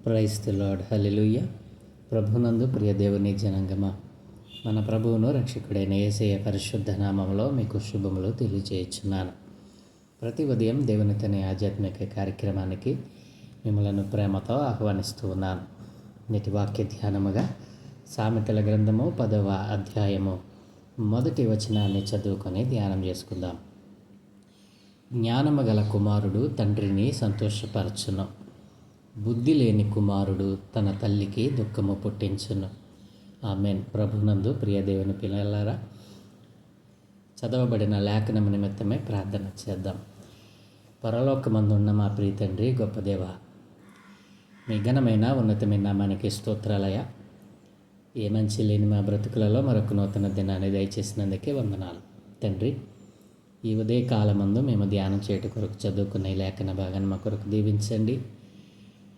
Praise the lord. హల్లెలూయా. ప్రభునందు ప్రియ దేవుని జనాంగమా, మన ప్రభువును రక్షకుడైన యేసయ్య పరిశుద్ధ నామములో మీకు శుభములు తెలియజేయుచున్నాను. ప్రతి ఉదయం దేవుని తన ఆధ్యాత్మిక కార్యక్రమానికి మిమ్మలను ప్రేమతో ఆహ్వానిస్తూ ఉన్నాను. నేటి వాక్య ధ్యానముగా సామెతల గ్రంథము 10వ అధ్యాయము 1వ వచనాన్ని చదువుకొని ధ్యానం చేసుకుందాం. జ్ఞానము గల కుమారుడు తండ్రిని సంతోషపరచును, బుద్ధి లేని కుమారుడు తన తల్లికి దుఃఖము పుట్టించును. ఆమేన్. ప్రభునందు ప్రియ దేవుని పిల్లలారా, చదవబడిన లేఖనము నిమిత్తమే ప్రార్థన చేద్దాం. పరలోకమందున్న మా ప్రియ తండ్రి, గొప్ప దేవ, మీ ఘనమైన ఉన్నతమైన నామానికి స్తోత్రాలయ. ఏ మంచి లేని మా బ్రతుకులలో మరొక నూతన దినాన్ని దయచేసినందుకే వందనాలు తండ్రి. ఈ ఉదయ కాలమందు మేము ధ్యానం చేయట కొరకు చదువుకున్న ఈ లేఖన భాగాన్ని మా కొరకు దీవించండి.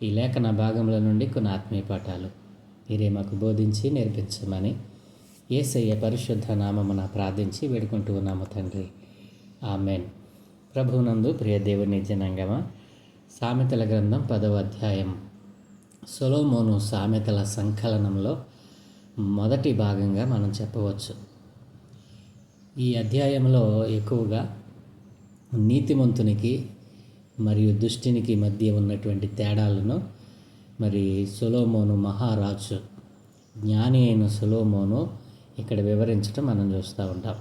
ఈ లేఖన భాగంలో నుండి కొన్ని ఆత్మీయ పాఠాలు మీరే మాకు బోధించి నేర్పించమని యేసయ్య పరిశుద్ధ నామమున ప్రార్థించి వేడుకుంటూ ఉన్నాము తండ్రి. ఆమేన్. ప్రభువునందు ప్రియ దేవుని జనాంగమా, సామెతల గ్రంథం 10వ అధ్యాయం సొలొమోను సామెతల సంకలనంలో మొదటి భాగంగా మనం చెప్పవచ్చు. ఈ అధ్యాయంలో ఎక్కువగా నీతిమంతునికి మరియు దుష్టునికి మధ్య ఉన్నటువంటి తేడాలను మరి సొలొమోను మహారాజు, జ్ఞాని అయిన సొలొమోను ఇక్కడ వివరించడం మనం చూస్తూ ఉంటాం.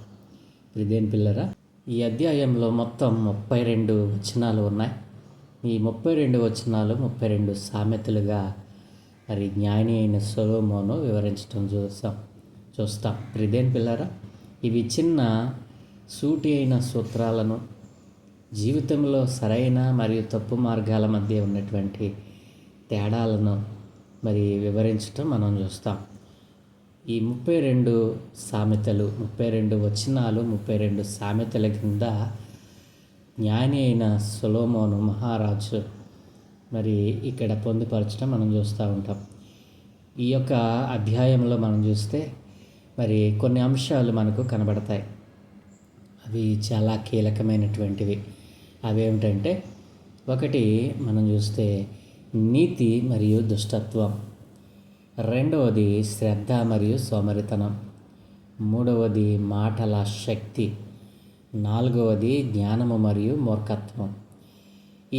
ప్రియదేని పిల్లరా, ఈ అధ్యాయంలో మొత్తం 32 వచనాలు ఉన్నాయి. ఈ 32 వచనాలు 32 సామెతలుగా మరి జ్ఞాని అయిన సొలొమోను వివరించడం చూస్తాం. ప్రియదేని పిల్లరా, ఇవి చిన్న సూటి అయిన సూత్రాలను, జీవితంలో సరైన మరియు తప్పు మార్గాల మధ్య ఉన్నటువంటి తేడాలను మరి వివరించటం మనం చూస్తాం. ఈ 32 సామెతలు, 32 వచనాలు, 32 సామెతల కింద జ్ఞాని అయిన సొలొమోను మహారాజు మరి ఇక్కడ పొందుపరచడం మనం చూస్తూ ఉంటాం. ఈ యొక్క అధ్యాయంలో మనం చూస్తే మరి కొన్ని అంశాలు మనకు కనబడతాయి. అవి చాలా కీలకమైనటువంటివి. అవేమిటంటే, ఒకటి మనం చూస్తే నీతి మరియు దుష్టత్వం, రెండవది శ్రద్ధ మరియు సోమరితనం, మూడవది మాటల శక్తి, నాలుగవది జ్ఞానము మరియు మూర్ఖత్వం.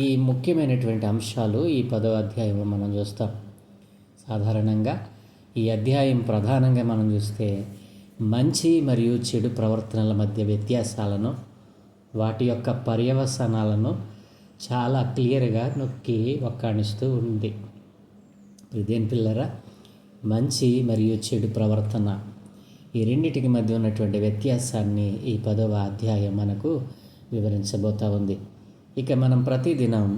ఈ ముఖ్యమైనటువంటి అంశాలు ఈ 10వ అధ్యాయంలో మనం చూస్తాం. సాధారణంగా ఈ అధ్యాయం ప్రధానంగా మనం చూస్తే మంచి మరియు చెడు ప్రవర్తనల మధ్య వ్యత్యాసాలను, వాటి యొక్క పర్యవసానాలను చాలా క్లియర్గా నొక్కి వక్కాణిస్తూ ఉంది. ఇదేం పిల్లరా, మంచి మరియు చెడు ప్రవర్తన, ఈ రెండింటికి మధ్య ఉన్నటువంటి వ్యత్యాసాన్ని ఈ 10వ అధ్యాయం మనకు వివరించబోతూ ఉంది. ఇక మనం ప్రతిదినం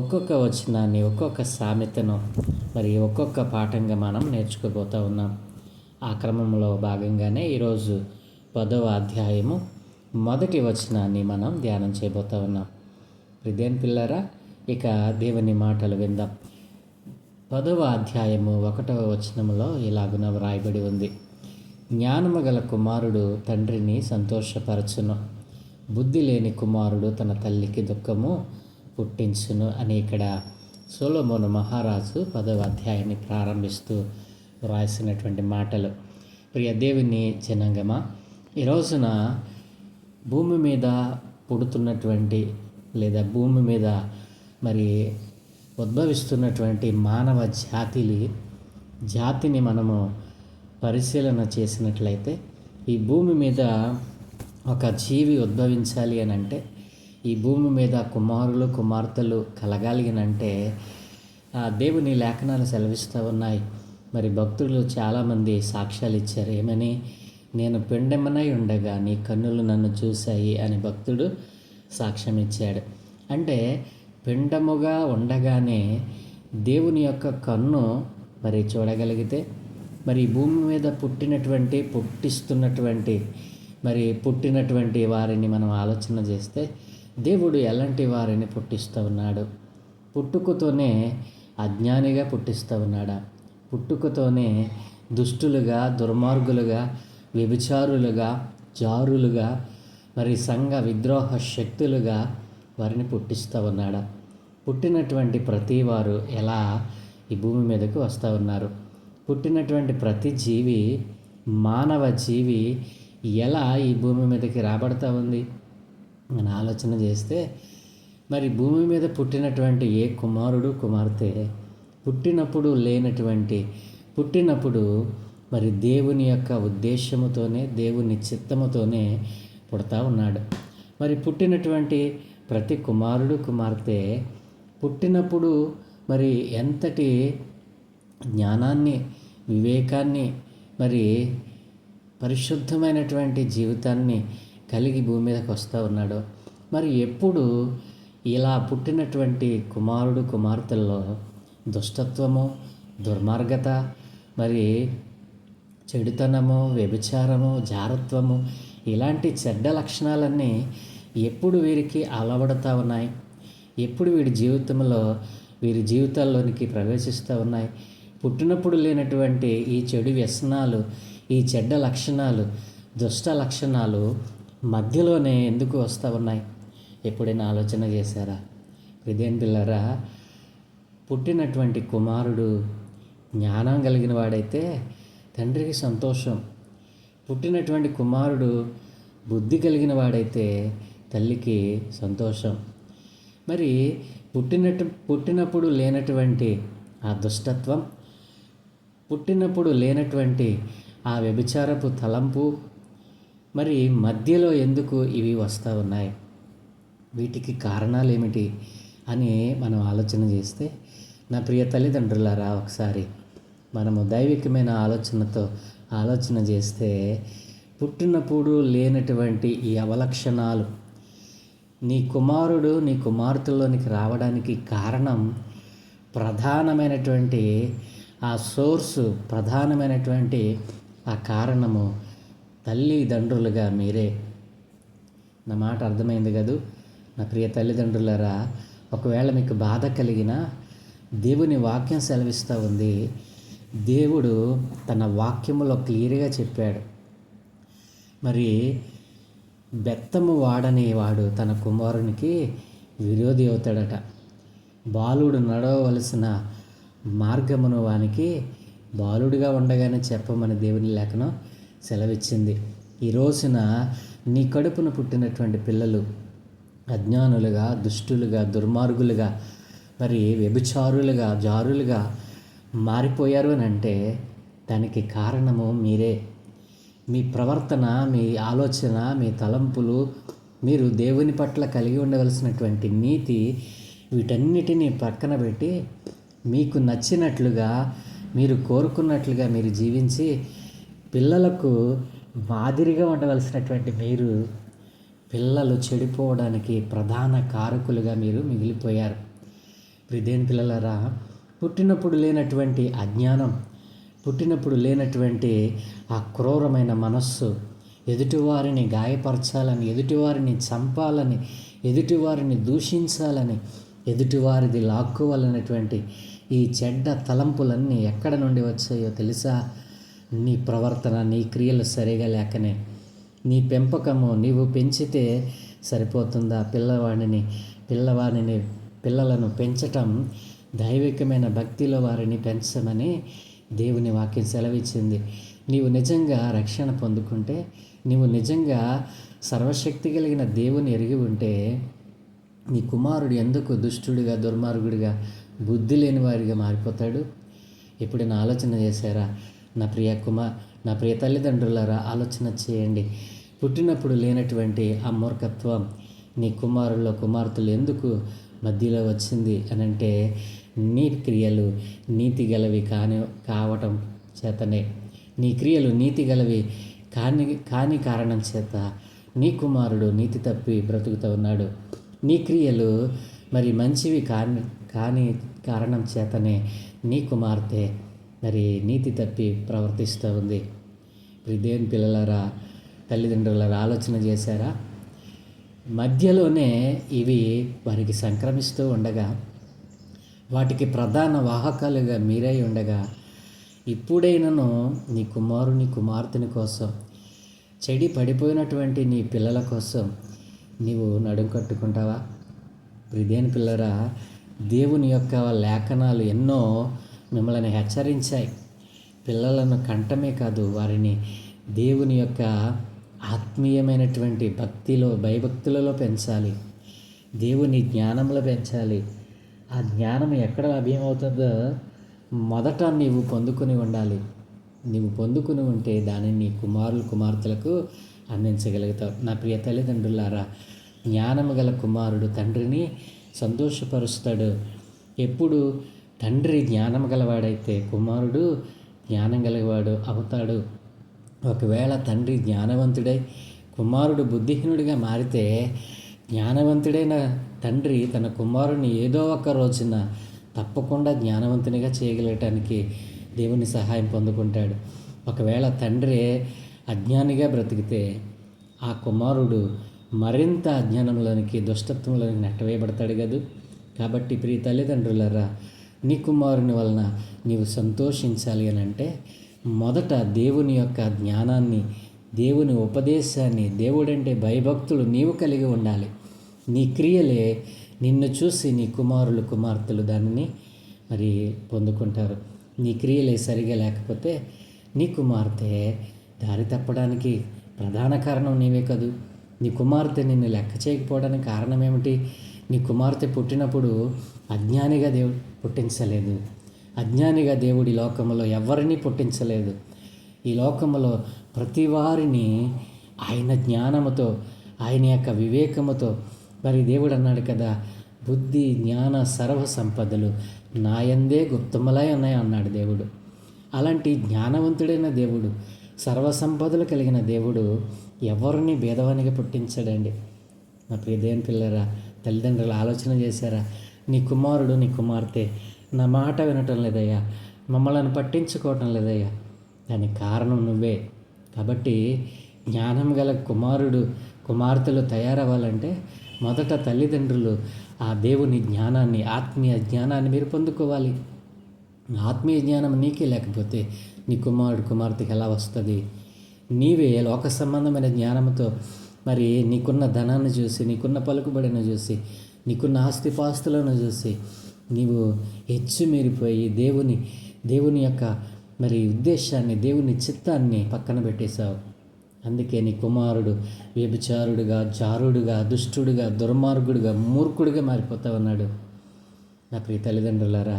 ఒక్కొక్క వచనాన్ని, ఒక్కొక్క సామెతను మరి ఒక్కొక్క పాఠంగా మనం నేర్చుకోబోతూ ఉన్నాం. ఆ క్రమంలో భాగంగానే ఈరోజు 10వ అధ్యాయము 1వ వచనాన్ని మనం ధ్యానం చేయబోతూ ఉన్నాం. ఇదేం పిల్లరా, ఇక దేవుని మాటలు విందాం. 10వ అధ్యాయము 1వ వచనంలో ఇలాగున వ్రాయబడి ఉంది: జ్ఞానము గల కుమారుడు తండ్రిని సంతోషపరచును, బుద్ధి లేని కుమారుడు తన తల్లికి దుఃఖము పుట్టించును అని ఇక్కడ సొలొమోను మహారాజు 10వ అధ్యాయాన్ని ప్రారంభిస్తూ వ్రాసినటువంటి మాటలు. ప్రియ దేవుని జనాంగమా, ఈ రోజున భూమి మీద పుడుతున్నటువంటి లేదా భూమి మీద మరి ఉద్భవిస్తున్నటువంటి మానవ జాతిని మనము పరిశీలన చేసినట్లయితే, ఈ భూమి మీద ఒక జీవి ఉద్భవించాలి అని అంటే, ఈ భూమి మీద కుమారులు కుమార్తెలు కలగాలి అని అంటే దేవుని లేఖనాలు సెలవిస్తూ ఉన్నాయి. మరి భక్తులు చాలామంది సాక్ష్యాలు ఇచ్చారు. ఏమని? నేను పిండెమనై ఉండగా నీ కన్నులు నన్ను చూశాయి అని భక్తుడు సాక్ష్యం ఇచ్చాడు. అంటే పిండముగా ఉండగానే దేవుని యొక్క కన్ను మరి చూడగలిగితే, మరి భూమి మీద పుట్టినటువంటి వారిని మనం ఆలోచన చేస్తే, దేవుడు ఎలాంటి వారిని పుట్టిస్తూ ఉన్నాడు? పుట్టుకతోనే అజ్ఞానిగా పుట్టిస్తూ ఉన్నాడా? పుట్టుకతోనే దుష్టులుగా, దుర్మార్గులుగా, వ్యభిచారులుగా, జారులుగా, మరి సంఘ విద్రోహ శక్తులుగా వారిని పుట్టిస్తూ ఉన్నాడా? పుట్టినటువంటి ప్రతి వారు ఎలా ఈ భూమి మీదకు వస్తూ ఉన్నారు. పుట్టినటువంటి ప్రతి జీవి, మానవ జీవి ఎలా ఈ భూమి మీదకి రాబడతా ఉంది అని ఆలోచన చేస్తే, మరి భూమి మీద పుట్టినటువంటి ఏ కుమారుడు కుమార్తె పుట్టినప్పుడు మరి దేవుని యొక్క ఉద్దేశముతోనే, దేవుని చిత్తముతోనే పుడతా ఉన్నాడు. మరి పుట్టినటువంటి ప్రతి కుమారుడు కుమార్తె పుట్టినప్పుడు మరి ఎంతటి జ్ఞానాన్ని, వివేకాన్ని, మరి పరిశుద్ధమైనటువంటి జీవితాన్ని కలిగి భూమి మీదకి వస్తూ ఉన్నాడో, మరి ఎప్పుడు ఇలా పుట్టినటువంటి కుమారుడు కుమార్తెల్లో దుష్టత్వము, దుర్మార్గత, మరి చెడుతనము, వ్యభిచారము, జారత్వము, ఇలాంటి చెడ్డ లక్షణాలన్నీ ఎప్పుడు వీరికి అలవడుతూ ఉన్నాయి, ఎప్పుడు వీరి జీవితాల్లోనికి ప్రవేశిస్తూ ఉన్నాయి. పుట్టినప్పుడు లేనటువంటి ఈ చెడు వ్యసనాలు, ఈ చెడ్డ లక్షణాలు, దుష్ట లక్షణాలు మధ్యలోనే ఎందుకు వస్తూ ఉన్నాయి? ఎప్పుడైనా ఆలోచన చేశారా? ప్రియమైన పిల్లరా, పుట్టినటువంటి కుమారుడు జ్ఞానం కలిగిన వాడైతే తండ్రికి సంతోషం. పుట్టినటువంటి కుమారుడు బుద్ధి కలిగిన వాడైతే తల్లికి సంతోషం. మరి పుట్టినప్పుడు లేనటువంటి ఆ దుష్టత్వం, పుట్టినప్పుడు లేనటువంటి ఆ వ్యభిచారపు తలంపు, మరి మధ్యలో ఎందుకు ఇవి వస్తూ ఉన్నాయి? వీటికి కారణాలు ఏమిటి అని మనం ఆలోచన చేస్తే, నా ప్రియ తల్లిదండ్రులారా, ఒకసారి మనము దైవికమైన ఆలోచనతో ఆలోచన చేస్తే, పుట్టినప్పుడు లేనటువంటి ఈ అవలక్షణాలు నీ కుమారుడు, నీ కుమార్తెలోనికి రావడానికి కారణం, ప్రధానమైనటువంటి ఆ సోర్సు, ప్రధానమైనటువంటి ఆ కారణము తల్లిదండ్రులుగా మీరే. నా మాట అర్థమైంది కదూ? నా ప్రియ తల్లిదండ్రులారా, ఒకవేళ మీకు బాధ కలిగినా దేవుని వాక్యం సెలవిస్తూ ఉంది. దేవుడు తన వాక్యములో క్లియర్గా చెప్పాడు. మరి బెత్తము వాడనేవాడు తన కుమారునికి విరోధి అవుతాడట. బాలుడు నడవవలసిన మార్గమును వానికి బాలుడిగా ఉండగానే చెప్పమని దేవుని లేఖనం సెలవిచ్చింది. ఈ రోజున నీ కడుపున పుట్టినటువంటి పిల్లలు అజ్ఞానులుగా, దుష్టులుగా, దుర్మార్గులుగా, మరి వ్యభిచారులుగా, జారులుగా మారిపోయారు అని అంటే దానికి కారణము మీరే. మీ ప్రవర్తన, మీ ఆలోచన, మీ తలంపులు, మీరు దేవుని పట్ల కలిగి ఉండవలసినటువంటి నీతి, వీటన్నిటినీ పక్కన పెట్టి మీకు నచ్చినట్లుగా, మీరు కోరుకున్నట్లుగా మీరు జీవించి పిల్లలకు మాదిరిగా ఉండవలసినటువంటి మీరు పిల్లలు చెడిపోవడానికి ప్రధాన కారకులుగా మీరు మిగిలిపోయారు. ప్రియమైన పిల్లలారా, పుట్టినప్పుడు లేనటువంటి అజ్ఞానం, పుట్టినప్పుడు లేనటువంటి ఆ క్రూరమైన మనస్సు, ఎదుటివారిని గాయపరచాలని, ఎదుటివారిని చంపాలని, ఎదుటివారిని దూషించాలని, ఎదుటివారిది లాక్కోవాలనేటువంటి ఈ చెడ్డ తలంపులన్నీ ఎక్కడ నుండి వచ్చాయో తెలుసా? నీ ప్రవర్తన, నీ క్రియలు సరిగా లేకనే. నీ పెంపకము, నీవు పెంచితే సరిపోతుందా? పిల్లలను పెంచటం దైవికమైన భక్తిలో వారిని పెంచమని దేవుని వాక్యం సెలవిచ్చింది. నీవు నిజంగా రక్షణ పొందుకుంటే, నీవు నిజంగా సర్వశక్తి కలిగిన దేవుని ఎరిగి ఉంటే, నీ కుమారుడు ఎందుకు దుష్టుడిగా, దుర్మార్గుడిగా, బుద్ధి లేని వారిగా మారిపోతాడు? ఎప్పుడైనా ఆలోచన చేశారా? నా ప్రియ తల్లిదండ్రులారా, ఆలోచన చేయండి. పుట్టినప్పుడు లేనటువంటి ఆ మూర్ఖత్వం నీ కుమారుల్లో, కుమార్తెలు ఎందుకు మధ్యలో వచ్చింది అని అంటే, నీ క్రియలు నీతి గలవి కావటం చేతనే. నీ క్రియలు నీతి గలవి కాని కారణం చేత నీ కుమారుడు నీతి తప్పి బ్రతుకుతూ ఉన్నాడు. నీ క్రియలు మరి మంచివి కాని కారణం చేతనే నీ కుమార్తె మరి నీతి తప్పి ప్రవర్తిస్తూ ఉంది. దేవుని పిల్లలారా, తల్లిదండ్రులారా, ఆలోచన చేశారా? మధ్యలోనే ఇవి వారికి సంక్రమిస్తూ ఉండగా, వాటికి ప్రధాన వాహకాలుగా మీరై ఉండగా, ఇప్పుడైనను నీ కుమారుని, కుమార్తెని కోసం, చెడి పడిపోయినటువంటి నీ పిల్లల కోసం నీవు నడుం కట్టుకుంటావా? ప్రియమైన పిల్లరా, దేవుని యొక్క లేఖనాలు ఎన్నో మిమ్మల్ని హెచ్చరించాయి. పిల్లలను కంటమే కాదు, వారిని దేవుని యొక్క ఆత్మీయమైనటువంటి భక్తిలో, భయభక్తులలో పెంచాలి. దేవుని జ్ఞానంలో పెంచాలి. ఆ జ్ఞానం ఎక్కడ లభ్యమవుతుందో మొదట నీవు పొందుకొని ఉండాలి. నీవు పొందుకుని ఉంటే దానిని నీ కుమారులు, కుమార్తెలకు అందించగలుగుతావు. నా ప్రియ తల్లిదండ్రులారా, జ్ఞానము గల కుమారుడు తండ్రిని సంతోషపరుస్తాడు. ఎప్పుడు తండ్రి జ్ఞానం గలవాడైతే కుమారుడు జ్ఞానం గలవాడు అవుతాడు. ఒకవేళ తండ్రి జ్ఞానవంతుడై కుమారుడు బుద్ధిహీనుడిగా మారితే, జ్ఞానవంతుడైన తండ్రి తన కుమారుని ఏదో ఒక రోజున తప్పకుండా జ్ఞానవంతునిగా చేయగలగటానికి దేవుని సహాయం పొందుకుంటాడు. ఒకవేళ తండ్రి అజ్ఞానిగా బ్రతికితే ఆ కుమారుడు మరింత అజ్ఞానంలోనికి, దుష్టత్వంలోనికి నెట్టవేయబడతాడు కదూ. కాబట్టి ప్రియ తల్లిదండ్రులారా, నీ కుమారుని వలన నీవు సంతోషించాలి అని అంటే మొదట దేవుని యొక్క జ్ఞానాన్ని, దేవుని ఉపదేశాన్ని, దేవుడంటే భయభక్తులు నీవు కలిగి ఉండాలి. నీ క్రియలే నిన్ను చూసి నీ కుమారులు, కుమార్తెలు దానిని మరి పొందుకుంటారు. నీ క్రియలే సరిగా లేకపోతే నీ కుమార్తె దారి తప్పడానికి ప్రధాన కారణం నీవే కదూ. నీ కుమార్తె నిన్ను లెక్క చేయకపోవడానికి కారణం ఏమిటి? నీ కుమార్తె పుట్టినప్పుడు అజ్ఞానిగా దేవుడు పుట్టించలేదు. అజ్ఞానిగా దేవుడి లోకంలో ఎవరిని పుట్టించలేదు. ఈ లోకంలో ప్రతి వారిని ఆయన జ్ఞానముతో, ఆయన యొక్క వివేకముతో, మరి దేవుడు అన్నాడు కదా, బుద్ధి జ్ఞాన సర్వ సంపదలు నాయందే గుప్తములై ఉన్నాయి అన్నాడు దేవుడు. అలాంటి జ్ఞానవంతుడైన దేవుడు, సర్వసంపదలు కలిగిన దేవుడు ఎవరిని భేదవానిగా పుట్టించాడండి. నా ప్రియదేవుని పిల్లరా, తల్లిదండ్రులు ఆలోచన చేశారా? నీ కుమారుడు, నీ కుమార్తె నా మాట వినటం లేదయ్యా, మమ్మల్ని పట్టించుకోవటం లేదయ్యా, దానికి కారణం నువ్వే. కాబట్టి జ్ఞానం గల కుమారుడు, కుమార్తెలు తయారవ్వాలంటే మొదట తల్లిదండ్రులు ఆ దేవుని జ్ఞానాన్ని, ఆత్మీయ జ్ఞానాన్ని మీరు పొందుకోవాలి. ఆత్మీయ జ్ఞానం నీకే లేకపోతే నీ కుమారుడు, కుమార్తెకి ఎలా వస్తుంది? నీవే లోక సంబంధమైన జ్ఞానంతో మరి నీకున్న ధనాన్ని చూసి, నీకున్న పలుకుబడిని చూసి, నీకున్న ఆస్తిపాస్తులను చూసి నీవు హెచ్చు మీరిపోయి దేవుని యొక్క మరి ఉద్దేశాన్ని, దేవుని చిత్తాన్ని పక్కన పెట్టేశావు. అందుకే నీ కుమారుడు వ్యభిచారుడుగా, జారుడుగా, దుష్టుడుగా, దుర్మార్గుడుగా, మూర్ఖుడిగా మారిపోతావన్నాడు. నా ప్రియ తల్లిదండ్రులారా,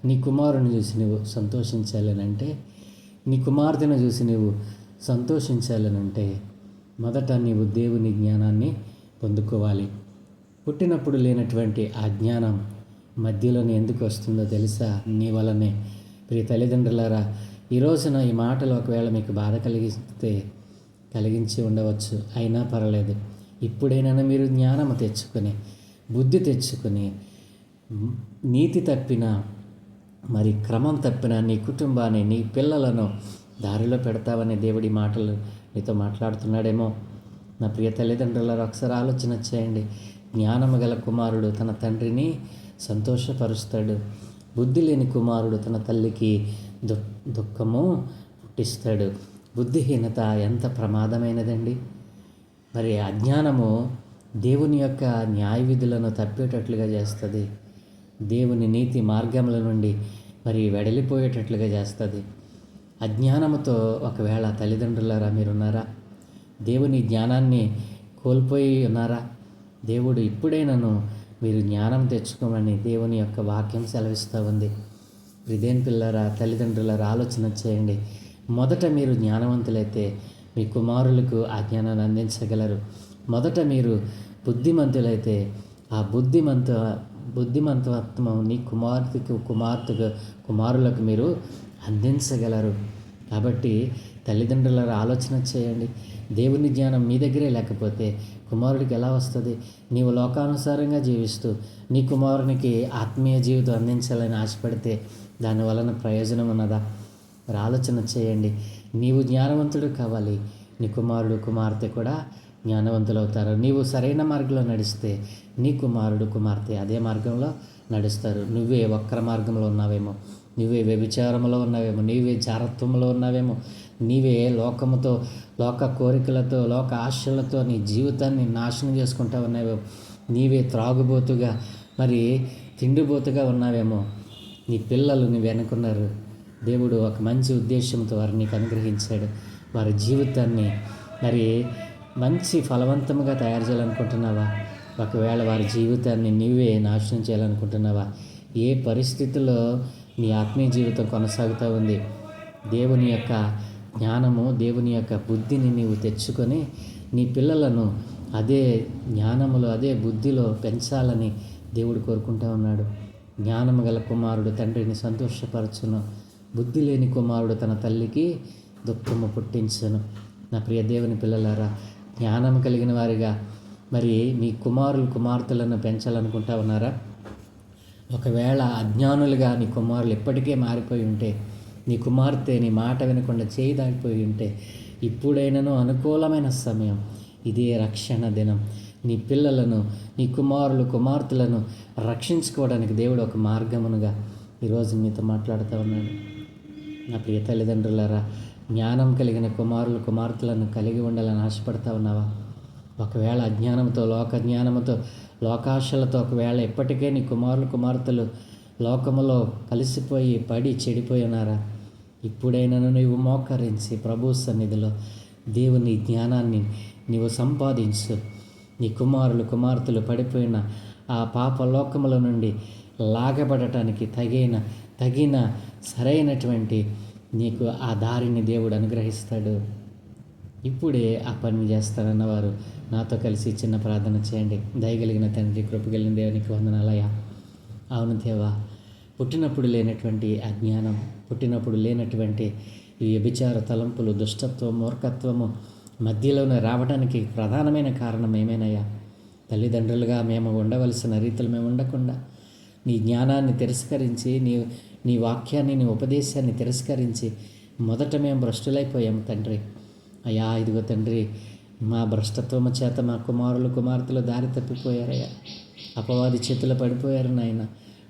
నీ కుమారుని చూసి నువ్వు సంతోషించాలనంటే, నీ కుమార్తెను చూసి నువ్వు సంతోషించాలనంటే మొదట నీవు దేవుని జ్ఞానాన్ని పొందుకోవాలి. పుట్టినప్పుడు లేనటువంటి ఆ జ్ఞానం మధ్యలోనే ఎందుకు వస్తుందో తెలుసా? నీ వలనే. ప్రియ తల్లిదండ్రులారా, ఈ రోజున ఈ మాటలు ఒకవేళ మీకు బాధ కలిగించి ఉండవచ్చు. అయినా పర్వాలేదు, ఇప్పుడైనా మీరు జ్ఞానము తెచ్చుకొని, బుద్ధి తెచ్చుకొని, నీతి తప్పిన మరి క్రమం తప్పిన నీ కుటుంబాన్ని, నీ పిల్లలను దారిలో పెడతావనే దేవుడి మాటలు నీతో మాట్లాడుతున్నాడేమో. నా ప్రియ తల్లిదండ్రులారా, ఒకసారి ఆలోచన చేయండి. జ్ఞానము గల కుమారుడు తన తండ్రిని సంతోషపరుస్తాడు. బుద్ధి లేని కుమారుడు తన తల్లికి దుఃఖము పుట్టిస్తాడు. బుద్ధిహీనత ఎంత ప్రమాదమైనదండి. మరి అజ్ఞానము దేవుని యొక్క న్యాయ విధులను తప్పేటట్లుగా చేస్తుంది. దేవుని నీతి మార్గముల నుండి మరి వెడలిపోయేటట్లుగా చేస్తుంది. అజ్ఞానముతో ఒకవేళ తల్లిదండ్రులారా మీరున్నారా? దేవుని జ్ఞానాన్ని కోల్పోయి ఉన్నారా? దేవుడు ఇప్పుడైనాను మీరు జ్ఞానం తెచ్చుకోమని దేవుని యొక్క వాక్యం సెలవిస్తూ ఉంది. ఇదేం పిల్లరా, తల్లిదండ్రులారా, ఆలోచన చేయండి. మొదట మీరు జ్ఞానవంతులైతే మీ కుమారులకు ఆ జ్ఞానాన్ని అందించగలరు. మొదట మీరు బుద్ధిమంతులైతే ఆ బుద్ధిమంతత్వం నీ కుమారులకు మీరు అందించగలరు. కాబట్టి తల్లిదండ్రుల ఆలోచన చేయండి. దేవుని జ్ఞానం మీ దగ్గరే లేకపోతే కుమారుడికి ఎలా వస్తుంది? నీవు లోకానుసారంగా జీవిస్తూ నీ కుమారునికి ఆత్మీయ జీవితం అందించాలని ఆశపడితే దాని వలన ప్రయోజనం ఉన్నదా? మరి ఆలోచన చేయండి. నీవు జ్ఞానవంతుడు కావాలి, నీ కుమారుడు, కుమార్తె కూడా జ్ఞానవంతులు అవుతారు. నీవు సరైన మార్గంలో నడిస్తే నీ కుమారుడు, కుమార్తె అదే మార్గంలో నడుస్తారు. నువ్వే వక్ర మార్గంలో ఉన్నావేమో, నువ్వే వ్యభిచారంలో ఉన్నావేమో, నీవే జారత్వంలో ఉన్నావేమో, నీవే లోక కోరికలతో, లోక ఆశలతో నీ జీవితాన్ని నాశనం చేసుకుంటా ఉన్నావేమో, నీవే త్రాగుబోతుగా మరి తిండిబోతుగా ఉన్నావేమో. నీ పిల్లలు నీ వెనుకున్నారు. దేవుడు ఒక మంచి ఉద్దేశంతో వారిని నీకు అనుగ్రహించాడు. వారి జీవితాన్ని మరి మంచి ఫలవంతంగా తయారు చేయాలనుకుంటున్నావా? ఒకవేళ వారి జీవితాన్ని నీవే నాశనం చేయాలనుకుంటున్నావా? ఏ పరిస్థితుల్లో నీ ఆత్మీయ జీవితం కొనసాగుతూ ఉంది? దేవుని యొక్క జ్ఞానము, దేవుని యొక్క బుద్ధిని నీవు తెచ్చుకొని నీ పిల్లలను అదే జ్ఞానములో, అదే బుద్ధిలో పెంచాలని దేవుడు కోరుకుంటూ ఉన్నాడు. జ్ఞానము గల కుమారుడు తండ్రిని సంతోషపరచును, బుద్ధి లేని కుమారుడు తన తల్లికి దుఃఖము పుట్టించును. నా ప్రియ దేవుని పిల్లలారా, జ్ఞానం కలిగిన వారిగా మరి మీ కుమారులు కుమార్తెలను పెంచాలనుకుంటా ఉన్నారా? ఒకవేళ అజ్ఞానులుగా నీ కుమారులు ఎప్పటికే మారిపోయి ఉంటే, నీ కుమార్తె నీ మాట వినకుండా చేయి దాటిపోయి ఉంటే, ఇప్పుడైనను అనుకూలమైన సమయం, ఇదే రక్షణ దినం. నీ పిల్లలను, నీ కుమారులు కుమార్తెలను రక్షించుకోవడానికి దేవుడు ఒక మార్గమునుగా ఈరోజు మీతో మాట్లాడుతూ ఉన్నాడు. నా ప్రియ తల్లిదండ్రులారా, జ్ఞానం కలిగిన కుమారులు కుమార్తెలను కలిగి ఉండాలని ఆశపడతా ఉన్నావా? ఒకవేళ అజ్ఞానంతో, లోకజ్ఞానంతో, లోకాశలతో ఒకవేళ ఎప్పటికే నీ కుమారులు కుమార్తెలు లోకములో కలిసిపోయి పడి చెడిపోయి ఉన్నారా? ఇప్పుడైనను నీవు మోకరించి ప్రభు సన్నిధిలో దేవుని జ్ఞానాన్ని నీవు సంపాదించు. నీ కుమారులు కుమార్తెలు పడిపోయిన ఆ పాప లోకముల నుండి లాగబడటానికి తగిన సరైనటువంటి నీకు ఆ దారిని దేవుడు అనుగ్రహిస్తాడు. ఇప్పుడే ఆ పని చేస్తానన్నవారు నాతో కలిసి చిన్న ప్రార్థన చేయండి. దయగలిగిన తండ్రి, కృపగలిగిన దేవునికి వందనాలయ్యా. అవును దేవా, పుట్టినప్పుడు లేనటువంటి అజ్ఞానం, పుట్టినప్పుడు లేనటువంటి ఈ వ్యభిచార తలంపులు, దుష్టత్వం, మూర్ఖత్వము మధ్యలోనే రావడానికి ప్రధానమైన కారణం ఏమేనయ్యా? తల్లిదండ్రులుగా మేము ఉండవలసిన రీతిలో మేము ఉండకుండా నీ జ్ఞానాన్ని తిరస్కరించి, నీ వాక్యాన్ని, నీ ఉపదేశాన్ని తిరస్కరించి మొదట మేము భ్రష్టులైపోయాము తండ్రి. అయ్యా, ఇదిగో తండ్రి, మా భ్రష్టత్వము చేత మా కుమారులు కుమార్తెలు దారి తప్పిపోయారయ్యా, అపవాది చేతులు పడిపోయారు నాయన.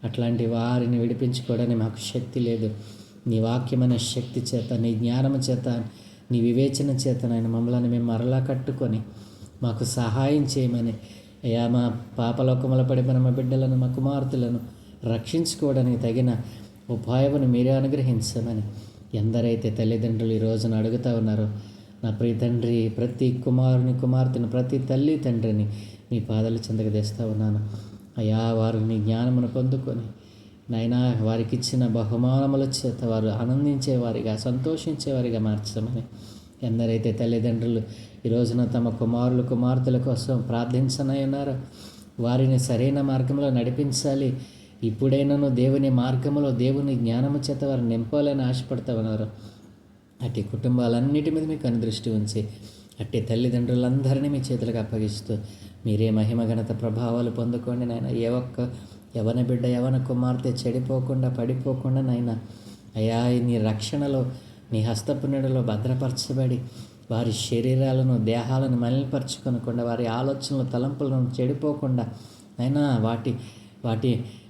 అట్లాంటి వారిని విడిపించుకోవడానికి మాకు శక్తి లేదు. నీ వాక్యమైన శక్తి చేత, నీ జ్ఞానము చేత, నీ వివేచన చేత నాయన మమ్మల్ని మేము మరలా కట్టుకొని మాకు సహాయం చేయమని అయ్యా, మా పాపలోకముల పడిపోయిన మా బిడ్డలను, మా కుమార్తెలను రక్షించుకోవడానికి తగిన ఉపాయమును మీరే అనుగ్రహించమని ఎందరైతే తల్లిదండ్రులు ఈ రోజున అడుగుతూ ఉన్నారో, నా ప్రియ తండ్రి, ప్రతి కుమారుని కుమార్తెను, ప్రతి తల్లి తండ్రిని మీ పాదాలు చెందక తెస్తూ ఉన్నాను అయ్యా. వారు నీ జ్ఞానమును పొందుకొని నాయనా, వారికి ఇచ్చిన బహుమానముల చేత వారు ఆనందించేవారిగా, సంతోషించేవారిగా మార్చమని ఎందరైతే తల్లిదండ్రులు ఈ రోజున తమ కుమారులు కుమార్తెల కోసం ప్రార్థించనై ఉన్నారో, వారిని సరైన మార్గంలో నడిపించాలి. ఇప్పుడైనాను దేవుని మార్గంలో, దేవుని జ్ఞానము చేత వారు నింపాలని ఆశపడతా ఉన్నారు. అట్టి కుటుంబాలన్నిటి మీద మీకు అనుదృష్టి ఉంచి, అట్టి తల్లిదండ్రులందరినీ మీ చేతులకు అప్పగిస్తూ మీరే మహిమ ఘనత ప్రభావాలు పొందుకోండి నాయన. ఏ ఒక్క యవన బిడ్డ, యవన కుమార్తె చెడిపోకుండా, పడిపోకుండా నాయన అయ్యా, నీ రక్షణలో, నీ హస్తపు నీడలో భద్రపరచబడి వారి శరీరాలను, దేహాలను మలినపరచుకొనకుండా, వారి ఆలోచనలు, తలంపులను చెడిపోకుండా నాయన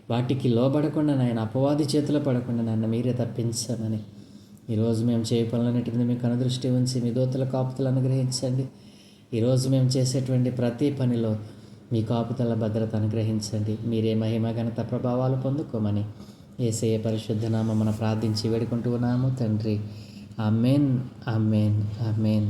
వాటికి లోబడకుండా నాయన, అపవాది చేతిలో పడకుండా నాయన మీరే తప్పించమని ఈరోజు మేము చేయ పనులన్నిటి మీద మీకు అనుదృష్టి ఉంచి మీ దూతల కాపుతలు అనుగ్రహించండి. ఈరోజు మేము చేసేటువంటి ప్రతి పనిలో మీ కాపుతల భద్రత అనుగ్రహించండి. మీరే మహిమ ఘనత ప్రభావాలు పొందుకోమని యేసయ్య పరిశుద్ధ నామమున ప్రార్థించి వేడుకుంటూ ఉన్నాము తండ్రి. ఆమేన్, ఆమేన్, ఆమేన్.